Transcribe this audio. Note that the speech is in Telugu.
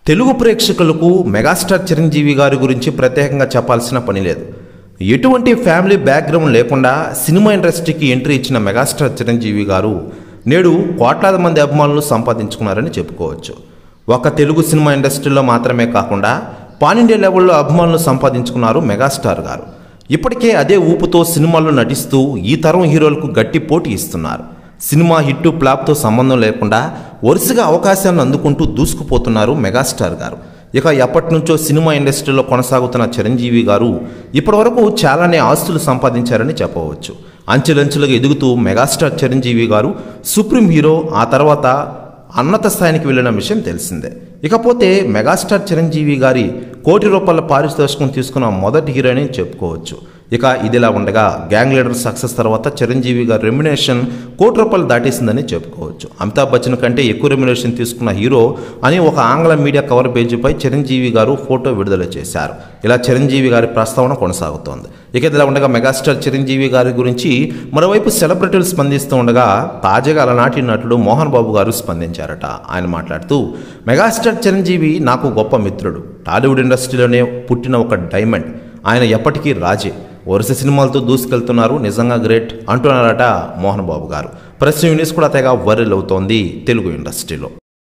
తెలుగు ప్రేక్షకులకు మెగాస్టార్ చిరంజీవి గారి గురించి ప్రత్యేకంగా చెప్పాల్సిన పని లేదు. ఎటువంటి ఫ్యామిలీ బ్యాక్గ్రౌండ్ లేకుండా సినిమా ఇండస్ట్రీకి ఎంట్రీ ఇచ్చిన మెగాస్టార్ చిరంజీవి గారు నేడు కోట్లాది మంది అభిమానులు సంపాదించుకున్నారని చెప్పుకోవచ్చు. ఒక తెలుగు సినిమా ఇండస్ట్రీలో మాత్రమే కాకుండా పాన్ ఇండియా లెవెల్లో అభిమానులు సంపాదించుకున్నారు మెగాస్టార్ గారు. ఇప్పటికే అదే ఊపుతో సినిమాల్లో నటిస్తూ ఈ తరం హీరోలకు గట్టి పోటీ ఇస్తున్నారు. సినిమా హిట్టు ఫ్లాప్తో సంబంధం లేకుండా వరుసగా అవకాశాలను అందుకుంటూ దూసుకుపోతున్నారు మెగాస్టార్ గారు. ఇక ఎప్పటి నుంచో సినిమా ఇండస్ట్రీలో కొనసాగుతున్న చిరంజీవి గారు ఇప్పటివరకు చాలానే ఆస్తులు సంపాదించారని చెప్పవచ్చు. అంచెలంచెలుగా ఎదుగుతూ మెగాస్టార్ చిరంజీవి గారు సుప్రీం హీరో, ఆ తర్వాత ఉన్నత స్థాయికి వెళ్ళిన విషయం తెలిసిందే. ఇకపోతే మెగాస్టార్ చిరంజీవి గారి ₹1,00,00,000 పారితోషికం తీసుకున్న మొదటి హీరోయిన్ అని చెప్పుకోవచ్చు. ఇక ఇదిలా ఉండగా గ్యాంగ్ లీడర్ సక్సెస్ తర్వాత చిరంజీవి గారి రెమ్యునేషన్ ₹1,00,00,000 దాటేసిందని చెప్పుకోవచ్చు. అమితాబ్ బచ్చన్ కంటే ఎక్కువ రెమ్యునేషన్ తీసుకున్న హీరో అని ఒక ఆంగ్ల మీడియా కవర్ పేజీపై చిరంజీవి గారు ఫోటో విడుదల చేశారు. ఇలా చిరంజీవి గారి ప్రస్తావన కొనసాగుతోంది. ఇక ఇదిలా ఉండగా మెగాస్టార్ చిరంజీవి గారి గురించి మరోవైపు సెలబ్రిటీలు స్పందిస్తూ ఉండగా తాజాగా అలనాటి నటుడు మోహన్ బాబు గారు స్పందించారట. ఆయన మాట్లాడుతూ, మెగాస్టార్ చిరంజీవి నాకు గొప్ప మిత్రుడు. టాలీవుడ్ ఇండస్ట్రీలోనే పుట్టిన ఒక డైమండ్. ఆయన ఎప్పటికీ రాజే. వరుస సినిమాలతో దూసుకెళ్తున్నారు, నిజంగా గ్రేట్ అంటున్నారట మోహన్ బాబు గారు. ప్రెస్ న్యూస్ కూడా తెగ వైరల్ అవుతోంది తెలుగు ఇండస్ట్రీలో.